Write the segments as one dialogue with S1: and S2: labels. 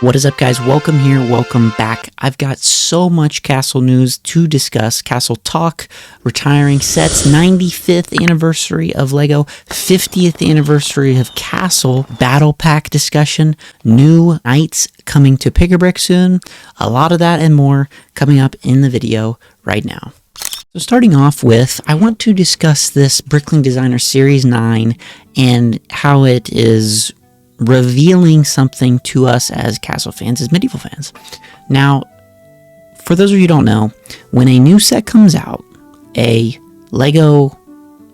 S1: What is up, guys? Welcome here, welcome back. I've got so much Castle news to discuss. Castle talk, retiring sets, 95th anniversary of LEGO, 50th anniversary of Castle, battle pack discussion, new knights coming to Pick-a-Brick soon. A lot of that and more coming up in the video right now. So starting off with, I want to discuss this Bricklink Designer Series 9 and how it is revealing something to us as Castle fans, as medieval fans. Now, for those of you who don't know, when a new set comes out, a LEGO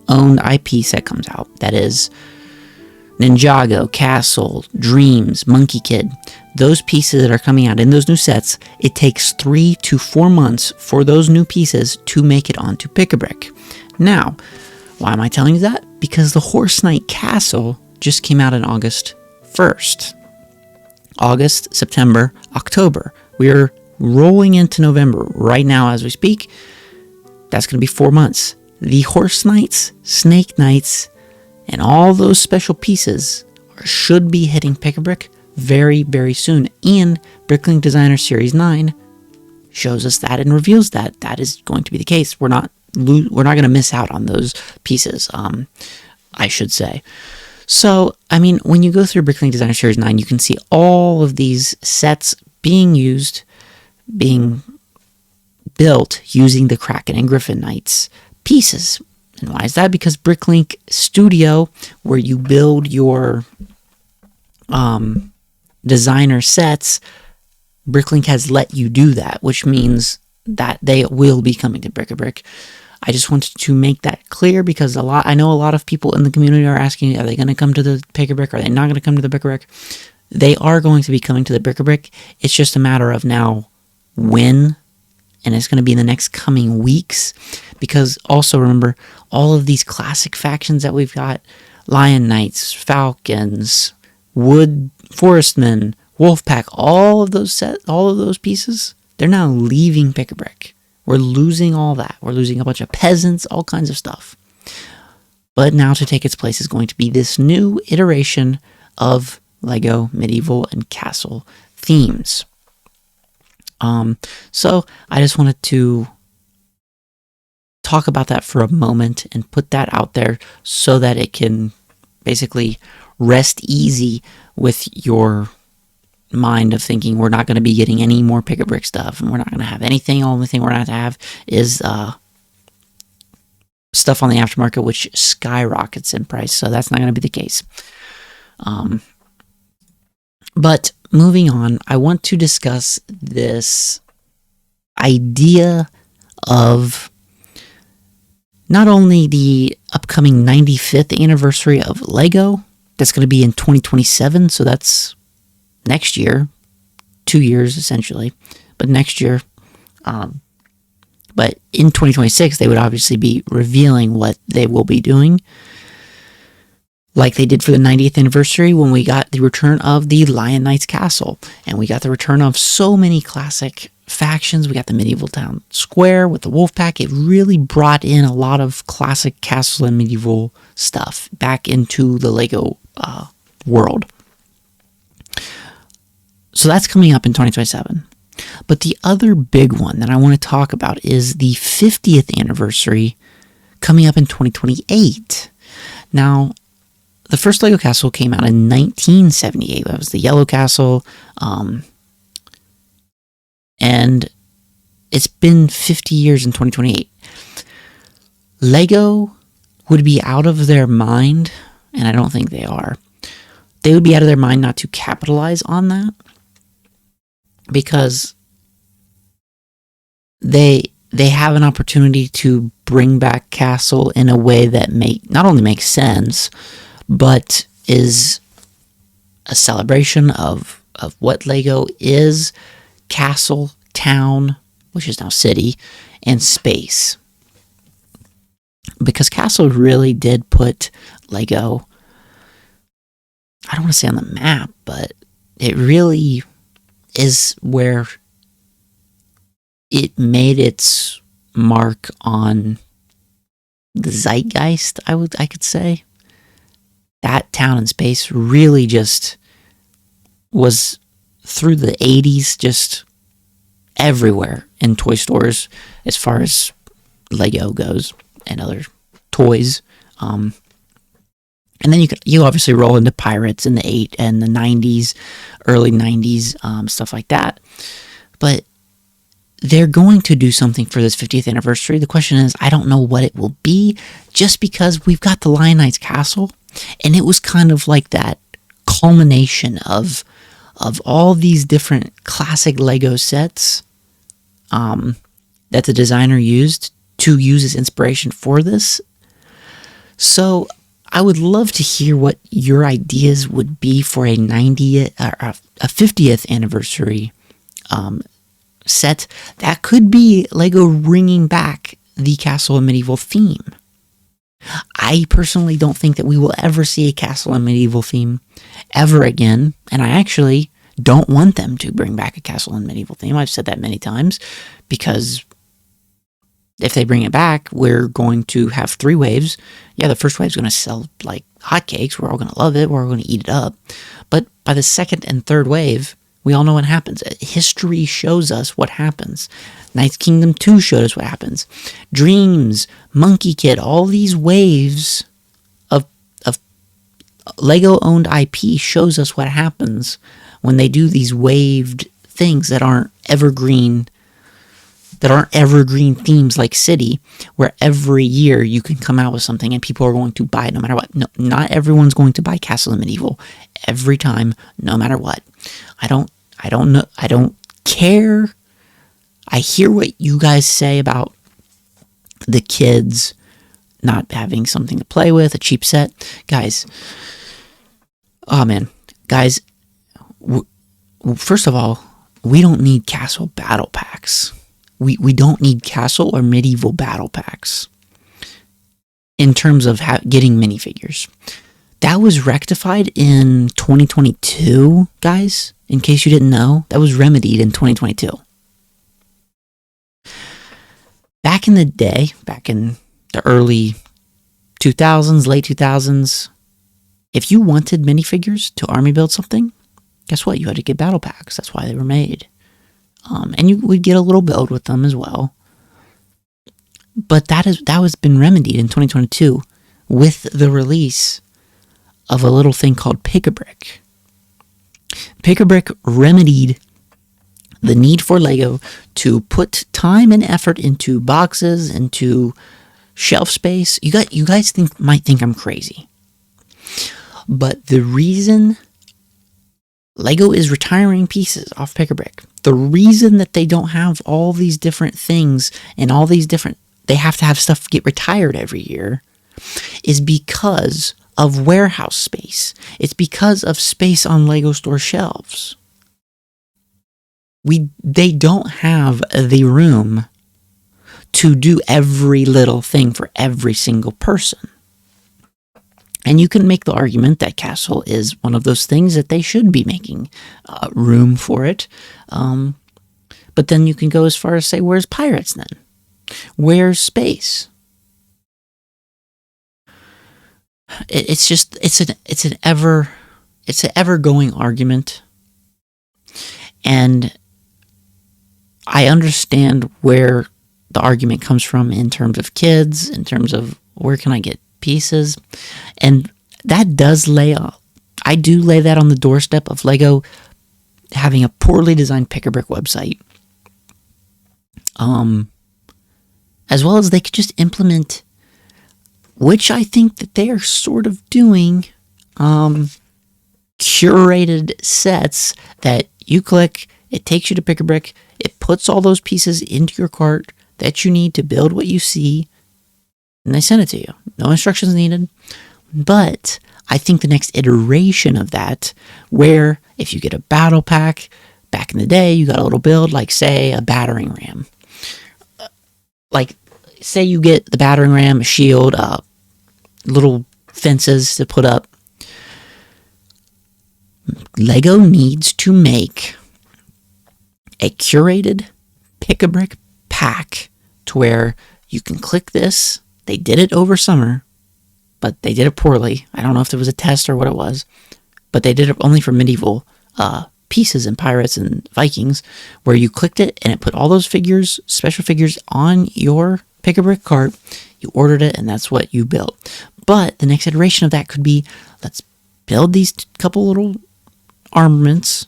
S1: owned IP set comes out, that is Ninjago, Castle, Dreams, Monkey Kid, those pieces that are coming out in those new sets, it takes 3 to 4 months for those new pieces to make it onto Pick-a-Brick. Now, why am I telling you that? Because the Horse Knight Castle just came out in August 1st. August, September, October. We're rolling into November right now as we speak. That's going to be 4 months. The Horse Knights, Snake Knights, and all those special pieces should be hitting Pick-a-Brick very, very soon. And Bricklink Designer Series 9 shows us that and reveals that that is going to be the case. We're not going to miss out on those pieces, I should say. So, I mean, when you go through Bricklink Designer Series 9, you can see all of these sets being built using the Kraken and Gryffin Knights pieces. And why is that? Because Bricklink Studio, where you build your designer sets, Bricklink has let you do that, which means that they will be coming to Pick-a-Brick. I just wanted to make that clear because I know a lot of people in the community are asking, are they going to come to the Pick-a-Brick? Are they not going to come to the Pick-a-Brick? They are going to be coming to the Pick-a-Brick. It's just a matter of now when, and it's going to be in the next coming weeks. Because also remember, all of these classic factions that we've got, Lion Knights, Falcons, Wood Forestmen, Wolfpack, all of those pieces, they're now leaving Pick-a-Brick. We're losing all that. We're losing a bunch of peasants, all kinds of stuff. But now to take its place is going to be this new iteration of LEGO Medieval and Castle themes. So I just wanted to talk about that for a moment and put that out there so that it can basically rest easy with your mind of thinking we're not going to be getting any more Pick-a-Brick stuff and we're not going to have anything. Only thing we're going to have is stuff on the aftermarket, which skyrockets in price. So that's not going to be the case. But moving on, I want to discuss this idea of not only the upcoming 95th anniversary of LEGO, that's going to be in 2027, so that's next year, 2 years essentially, but next year, but in 2026 they would obviously be revealing what they will be doing, like they did for the 90th anniversary when we got the return of the Lion Knights Castle, and we got the return of so many classic factions. We got the medieval town square with the Wolfpack. It really brought in a lot of classic castle and medieval stuff back into the LEGO world. So that's coming up in 2027. But the other big one that I want to talk about is the 50th anniversary coming up in 2028. Now, the first LEGO Castle came out in 1978. That was the Yellow Castle. And it's been 50 years in 2028. LEGO would be out of their mind, and I don't think they are. They would be out of their mind not to capitalize on that, because they have an opportunity to bring back Castle in a way that not only makes sense, but is a celebration of what LEGO is, Castle, town, which is now city, and space. Because Castle really did put LEGO, I don't want to say on the map, but it really is where it made its mark on the zeitgeist, I could say. That town and space really just was through the 80s, just everywhere in toy stores as far as Lego goes and other toys. And then you obviously roll into Pirates in the 90s, early 90s, stuff like that. But they're going to do something for this 50th anniversary. The question is, I don't know what it will be, just because we've got the Lion-Knight's castle, and it was kind of like that culmination of all these different classic Lego sets that the designer used to use as inspiration for this. So I would love to hear what your ideas would be for a 50th anniversary set that could be Lego bringing back the Castle and Medieval theme. I personally don't think that we will ever see a Castle and Medieval theme ever again, and I actually don't want them to bring back a Castle and Medieval theme. I've said that many times, because if they bring it back, we're going to have 3 waves. Yeah, the first wave's going to sell like hotcakes. We're all going to love it. We're all going to eat it up. But by the second and third wave, we all know what happens. History shows us what happens. Knights Kingdom 2 showed us what happens. Dreams, Monkey Kid, all these waves of Lego-owned IP shows us what happens when they do these waved things that aren't evergreen themes like City, where every year you can come out with something and people are going to buy it no matter what. No, not everyone's going to buy Castle and Medieval every time, no matter what. I don't know. I don't care. I hear what you guys say about the kids not having something to play with, a cheap set. Guys, oh man. Guys, first of all, we don't need castle battle packs. We don't need castle or medieval battle packs in terms of getting minifigures. That was rectified in 2022, guys. In case you didn't know, that was remedied in 2022. Back in the day, back in the early 2000s, late 2000s, if you wanted minifigures to army build something, guess what? You had to get battle packs. That's why they were made. And you would get a little build with them as well. But that has been remedied in 2022 with the release of a little thing called Pick-a-Brick. Pick-a-Brick remedied the need for Lego to put time and effort into boxes, into shelf space. You guys might think I'm crazy. But the reason Lego is retiring pieces off Pick-a-Brick, the reason that they don't have all these different things and all these different, they have to have stuff get retired every year, is because of warehouse space. It's because of space on Lego store shelves. They don't have the room to do every little thing for every single person. And you can make the argument that Castle is one of those things that they should be making room for it. But then you can go as far as say, where's Pirates then? Where's Space? It's an ever going argument. And I understand where the argument comes from in terms of kids, in terms of where can I get pieces, and that does I do lay that on the doorstep of Lego having a poorly designed Pick-a-Brick website, as well as they could just implement, which I think that they are sort of doing, curated sets that you click, it takes you to Pick-a-Brick, it puts all those pieces into your cart that you need to build what you see, and they send it to you. No instructions needed. But I think the next iteration of that, where if you get a battle pack, back in the day, you got a little build, like say a battering ram. Like say you get the battering ram, a shield, little fences to put up. Lego needs to make a curated Pick-a-Brick pack to where you can click this. They did it over summer, but they did it poorly. I don't know if it was a test or what it was, but they did it only for medieval pieces in Pirates and Vikings, where you clicked it and it put all those figures, special figures, on your Pick-a-Brick cart. You ordered it, and that's what you built. But the next iteration of that could be, let's build these couple little armaments.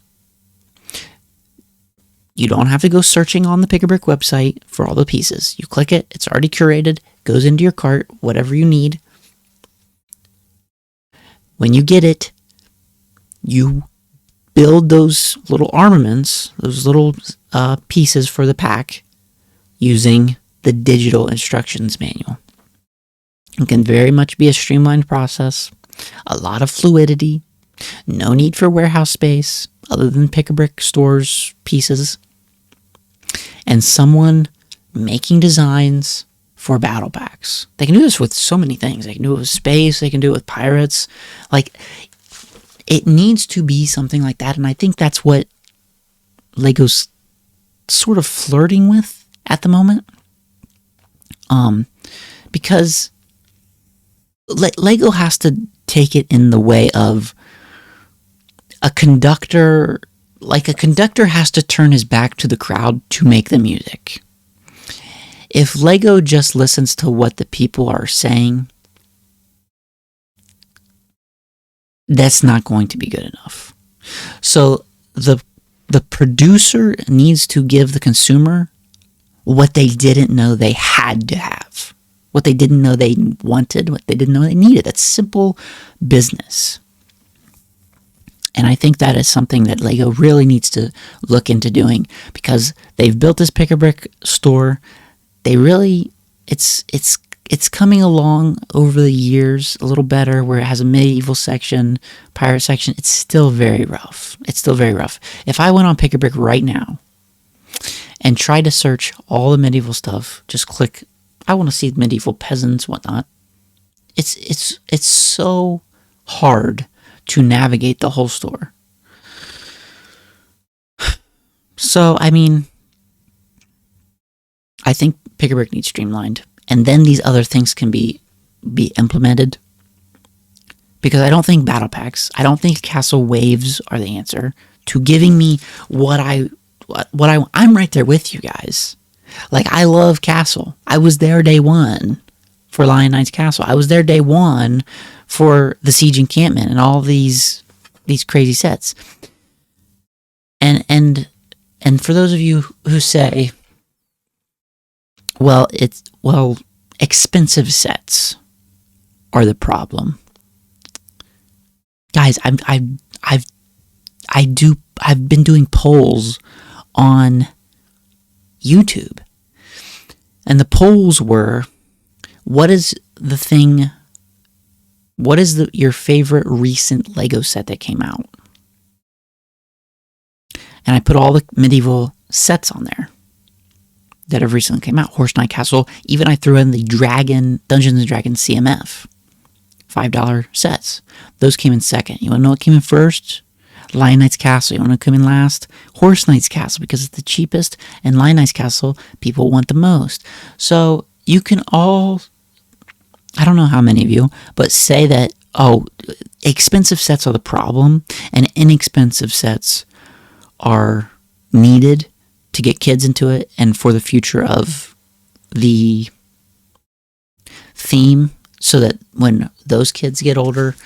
S1: You don't have to go searching on the Pick-a-Brick website for all the pieces. You click it, it's already curated, goes into your cart, whatever you need. When you get it, you build those little armaments, those little pieces for the pack, using the digital instructions manual. It can very much be a streamlined process, a lot of fluidity, no need for warehouse space other than Pick-a-Brick stores pieces, and someone making designs for battle packs. They can do this with so many things. They can do it with space, they can do it with pirates. Like, it needs to be something like that, and I think that's what LEGO's sort of flirting with at the moment. Because LEGO has to take it in the way of a conductor. Like, a conductor has to turn his back to the crowd to make the music. If LEGO just listens to what the people are saying, that's not going to be good enough. So the producer needs to give the consumer what they didn't know they had to have, what they didn't know they wanted, what they didn't know they needed. That's simple business. And I think that is something that LEGO really needs to look into doing, because they've built this Pick-a-Brick store. They really, it's coming along over the years a little better, where it has a medieval section, pirate section. It's still very rough. If I went on Pick-a-Brick right now and tried to search all the medieval stuff, just click, I want to see medieval peasants, whatnot. It's so hard to navigate the whole store. So, I mean, I think Pick-a-Brick needs streamlined, and then these other things can be implemented. Because I don't think battle packs, I don't think castle waves are the answer to giving me what I'm right there with you guys. Like, I love Castle. I was there day one for Lion Knight's Castle. I was there day one for the Siege Encampment and all these crazy sets. And for those of you who say, well, expensive sets are the problem. Guys, I've been doing polls on YouTube, and the polls were, what is your favorite recent Lego set that came out? And I put all the medieval sets on there that have recently came out. Horse Knight Castle. Even I threw in the Dungeons and Dragons CMF. $5 sets. Those came in second. You want to know what came in first? Lion Knight's Castle. You want to come in last? Horse Knight's Castle, because it's the cheapest, and Lion Knight's Castle people want the most. So you can all, I don't know how many of you, but say that, oh, expensive sets are the problem, and inexpensive sets are needed to get kids into it and for the future of the theme, so that when those kids get older,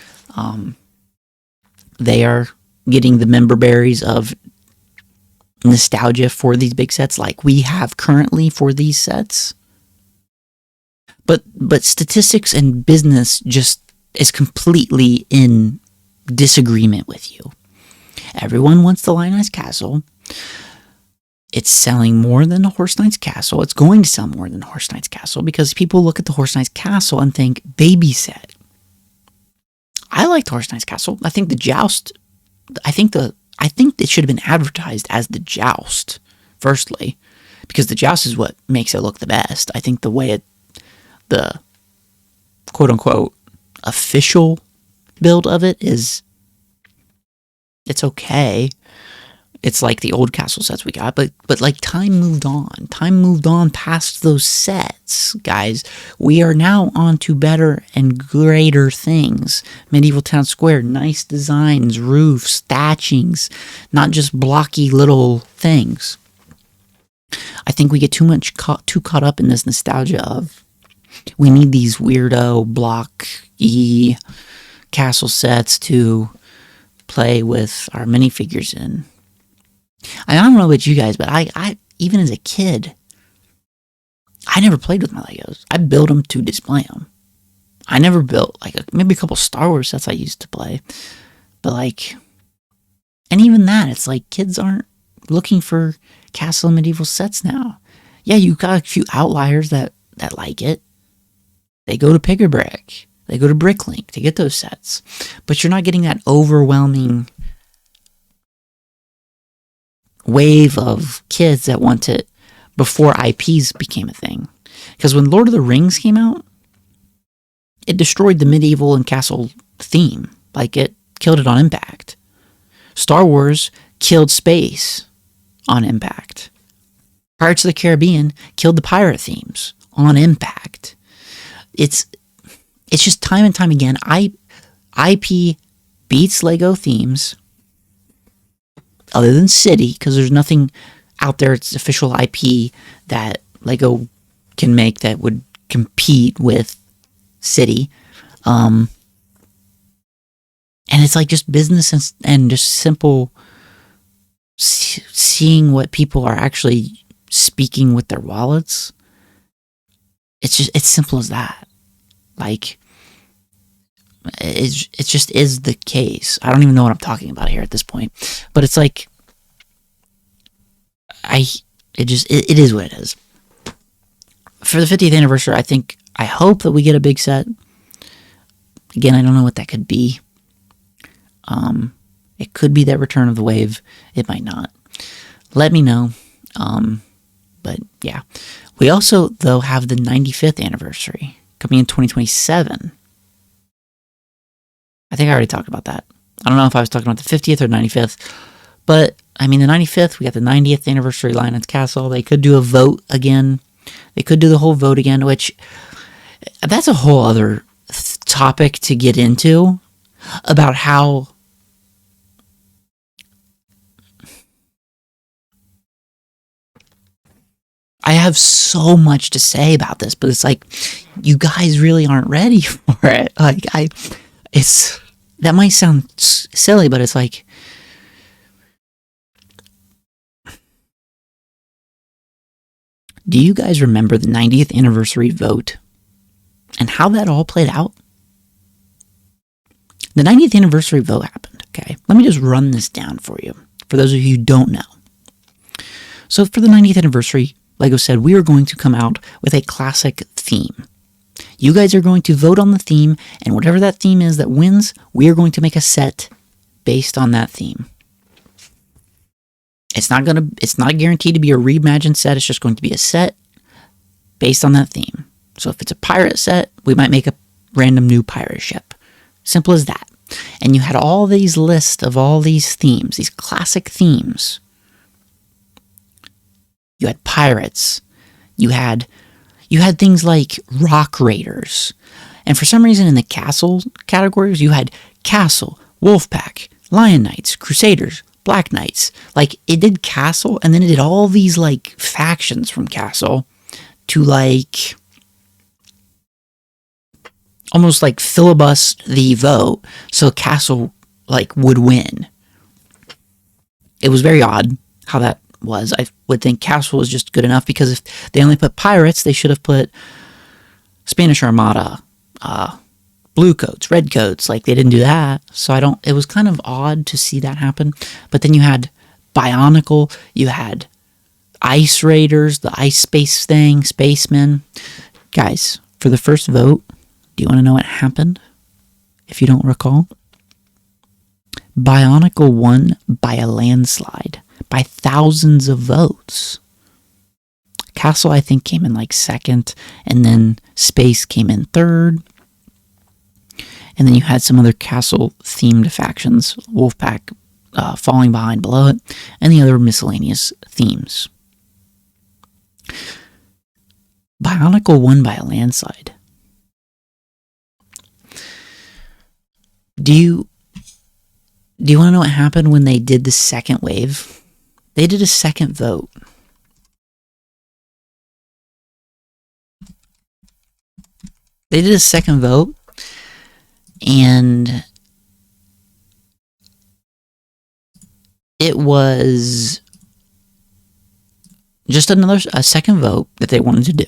S1: they are getting the member berries of nostalgia for these big sets like we have currently for these sets. But statistics and business just is completely in disagreement with you. Everyone wants the Lion Knight's Castle. It's selling more than the Horse Knight's Castle. It's going to sell more than the Horse Knight's Castle because people look at the Horse Knight's Castle and think baby set. I like the Horse Knight's Castle. I think the Joust, I think it should have been advertised as the Joust, firstly, because the Joust is what makes it look the best. I think the way the quote-unquote official build of it is, it's okay. it's like the old castle sets we got, but like time moved on. Time moved on past those sets, guys. We are now on to better and greater things. Medieval Town Square, nice designs, roofs, thatchings, not just blocky little things. I think we get too caught up in this nostalgia of we need these weirdo block-y castle sets to play with our minifigures in. I don't know about you guys, but I even as a kid, I never played with my Legos. I built them to display them. I never built maybe a couple Star Wars sets I used to play, but and even that, it's like kids aren't looking for castle and medieval sets now. Yeah, you got a few outliers that like it. They go to Pick a Brick. They go to Bricklink to get those sets. But you're not getting that overwhelming wave of kids that want it before IPs became a thing. Because when Lord of the Rings came out, it destroyed the medieval and castle theme. It killed it on impact. Star Wars killed space on impact. Pirates of the Caribbean killed the pirate themes on impact. It's just time and time again, IP beats Lego themes, other than City, because there's nothing out there, it's official IP that Lego can make that would compete with City. And it's just business and just simple seeing what people are actually speaking with their wallets. It's simple as that. It just is the case. I don't even know what I'm talking about here at this point, but it's it is what it is. For the 50th anniversary, I hope that we get a big set. Again, I don't know what that could be. It could be that Return of the Wave. It might not. Let me know. But yeah, we also though have the 95th anniversary coming in 2027. I think I already talked about that. I don't know if I was talking about the 50th or 95th, but I mean the 95th, we got the 90th anniversary Lion's Castle. They could do a vote again. They could do the whole vote again, which that's a whole other topic to get into about how I have so much to say about this, but it's you guys really aren't ready for it. That might sound silly, but it's do you guys remember the 90th anniversary vote and how that all played out? The 90th anniversary vote happened, okay? Let me just run this down for you, for those of you who don't know. So for the 90th anniversary, Lego said we are going to come out with a classic theme. You guys are going to vote on the theme, and whatever that theme is that wins, we are going to make a set based on that theme. It's not guaranteed to be a reimagined set, it's just going to be a set based on that theme. So if it's a pirate set, we might make a random new pirate ship. Simple as that. And you had all these lists of all these themes, these classic themes. You had pirates. You had things like rock raiders. And for some reason in the castle categories, you had castle, wolf pack, lion knights, crusaders, black knights. It did castle, and then it did all these factions from castle to almost filibust the vote so castle would win. It was very odd how that was. I would think castle was just good enough, because if they only put pirates, they should have put Spanish Armada, blue coats, red coats. They didn't do that. So it was kind of odd to see that happen. But then you had BIONICLE, you had Ice Raiders, the ice space thing, spacemen. Guys, for the first vote, do you want to know what happened? If you don't recall, BIONICLE won by a landslide, by thousands of votes. Castle, I think, came in second, and then Space came in third. And then you had some other castle-themed factions, Wolfpack, falling behind below it, and the other miscellaneous themes. BIONICLE won by a landslide. Do you want to know what happened when they did the second wave? They did a second vote. They did a second vote, and it was just a second vote that they wanted to do.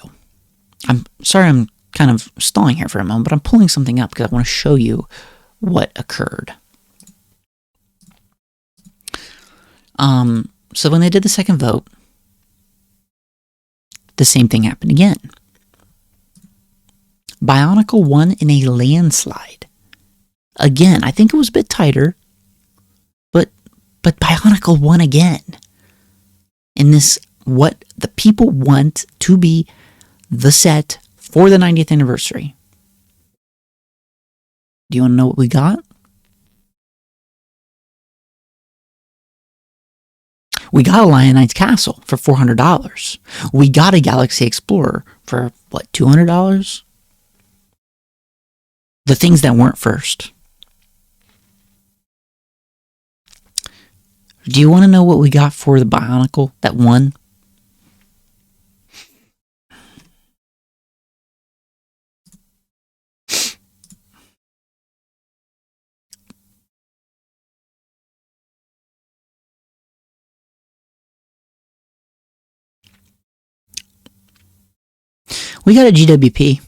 S1: I'm sorry I'm kind of stalling here for a moment, but I'm pulling something up because I want to show you what occurred. So when they did the second vote, the same thing happened again. BIONICLE won in a landslide. Again, I think it was a bit tighter, but BIONICLE won again. In this, what the people want to be the set for the 90th anniversary. Do you want to know what we got? We got a Lion Castle for $400. We got a Galaxy Explorer for, what, $200? The things that weren't first. Do you want to know what we got for the BIONICLE that won? We got a GWP.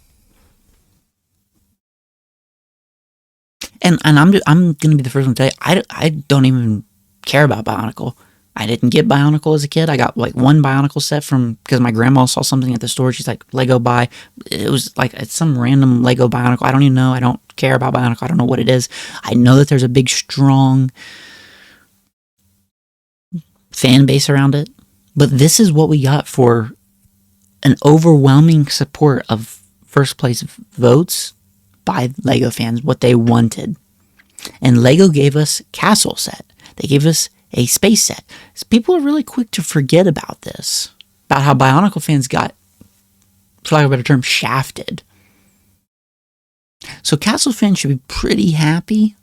S1: And I'm going to be the first one to tell you, I don't even care about BIONICLE. I didn't get BIONICLE as a kid. I got like one BIONICLE set because my grandma saw something at the store. She's like, Lego buy. It was like it's some random Lego BIONICLE. I don't even know. I don't care about BIONICLE. I don't know what it is. I know that there's a big, strong fan base around it. But this is what we got for an overwhelming support of first place votes by Lego fans, what they wanted. And Lego gave us Castle set. They gave us a space set. People are really quick to forget about this, about how BIONICLE fans got, for lack of a better term, shafted. So Castle fans should be pretty happy.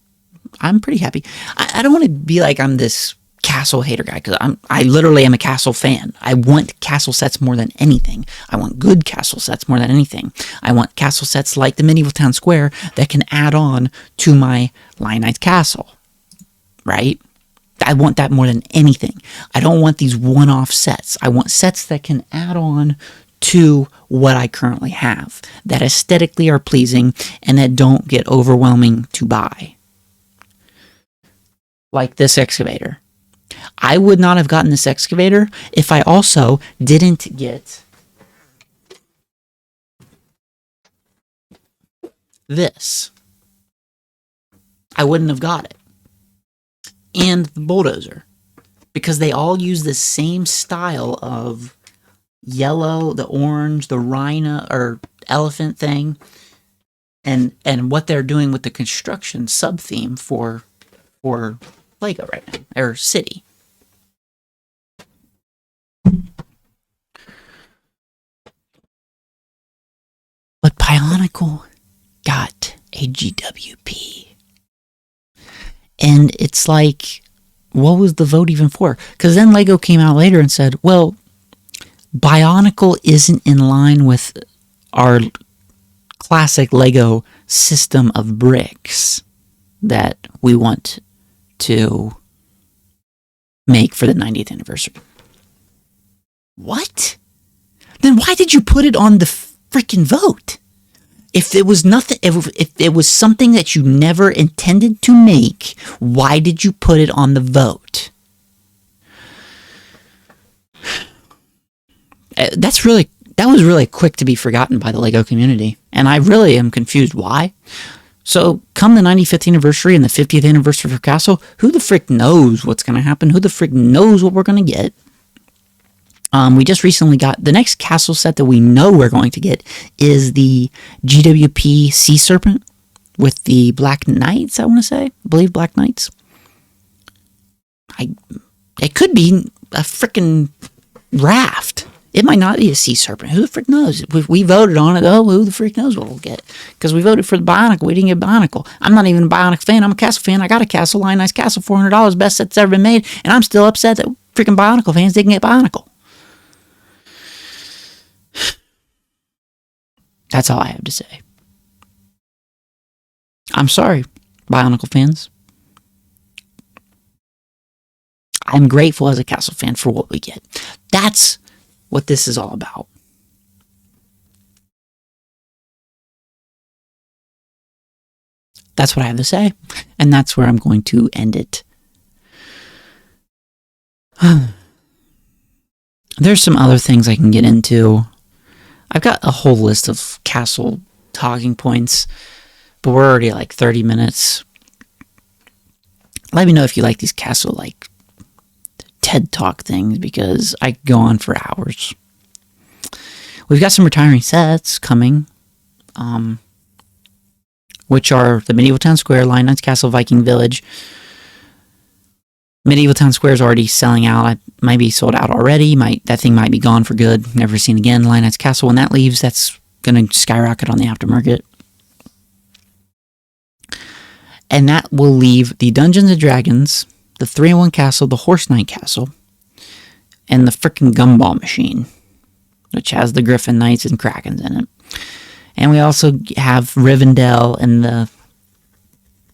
S1: I'm pretty happy. I don't want to be like I'm this Castle hater guy, because I literally am a Castle fan. I want Castle sets more than anything. I want good Castle sets more than anything. I want Castle sets like the Medieval Town Square that can add on to my Lion Knights Castle, right? I want that more than anything. I don't want these one-off sets. I want sets that can add on to what I currently have, that aesthetically are pleasing and that don't get overwhelming to buy. Like this excavator. I would not have gotten this excavator if I also didn't get this. I wouldn't have got it. And the bulldozer. Because they all use the same style of yellow, the orange, the rhino or elephant thing. And what they're doing with the construction sub-theme for Lego right now, or City. But BIONICLE got a GWP. And it's like, what was the vote even for? Because then Lego came out later and said, well, BIONICLE isn't in line with our classic Lego system of bricks that we want to make for the 90th anniversary. What? Then why did you put it on the freaking vote? If it was nothing, if it was something that you never intended to make, why did you put it on the vote? That was really quick to be forgotten by the Lego community, and I really am confused why. So, come the 95th anniversary and the 50th anniversary for Castle, who the frick knows what's going to happen? Who the frick knows what we're going to get? We just recently got the next Castle set that we know we're going to get is the GWP Sea Serpent with the Black Knights, I want to say. I believe Black Knights. It could be a freaking raft. It might not be a sea serpent. Who the frick knows? If we voted on it, who the frick knows what we'll get? Because we voted for the Bionicle. We didn't get Bionicle. I'm not even a Bionicle fan. I'm a Castle fan. I got a Castle, Lion Nice Castle, $400, best set that's ever been made. And I'm still upset that freaking Bionicle fans didn't get Bionicle. That's all I have to say. I'm sorry, Bionicle fans. I'm grateful as a Castle fan for what we get. That's what this is all about. That's what I have to say, and that's where I'm going to end it. There's some other things I can get into. I've got a whole list of Castle talking points, but we're already like 30 minutes. Let me know if you like these Castle like TED Talk things, because I could go on for hours. We've got some retiring sets coming, which are the Medieval Town Square, Lion Knight's Castle, Viking Village. Medieval Town Square is already selling out. It might be sold out already. That thing might be gone for good. Never seen again. Lion Knight's Castle, when that leaves, that's going to skyrocket on the aftermarket. And that will leave the Dungeons & Dragons, the 3-in-1 Castle, the Horse Knight Castle, and the frickin' Gumball Machine, which has the Gryffin Knights and Krakens in it. And we also have Rivendell and the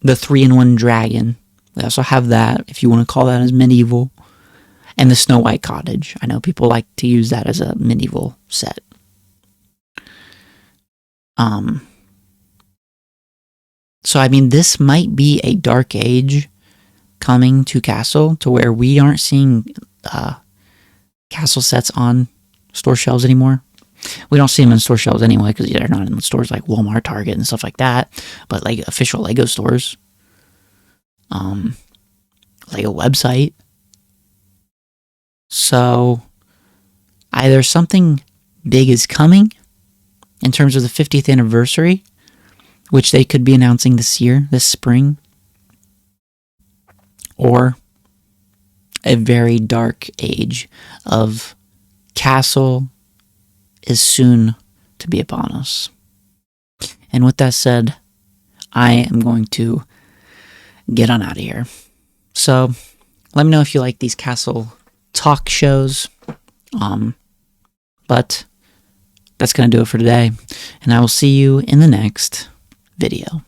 S1: 3-in-1 Dragon. We also have that, if you want to call that as medieval. And the Snow White Cottage. I know people like to use that as a medieval set. So, I mean, this might be a dark age coming to Castle, to where we aren't seeing Castle sets on store shelves anymore. We don't see them in store shelves anyway, because they're not in stores like Walmart, Target, and stuff like that. But like official Lego stores, Lego website. So either something big is coming in terms of the 50th anniversary, which they could be announcing this year, this spring, or a very dark age of Castle is soon to be upon us. And with that said, I am going to get on out of here. So let me know if you like these Castle talk shows. But that's going to do it for today. And I will see you in the next video.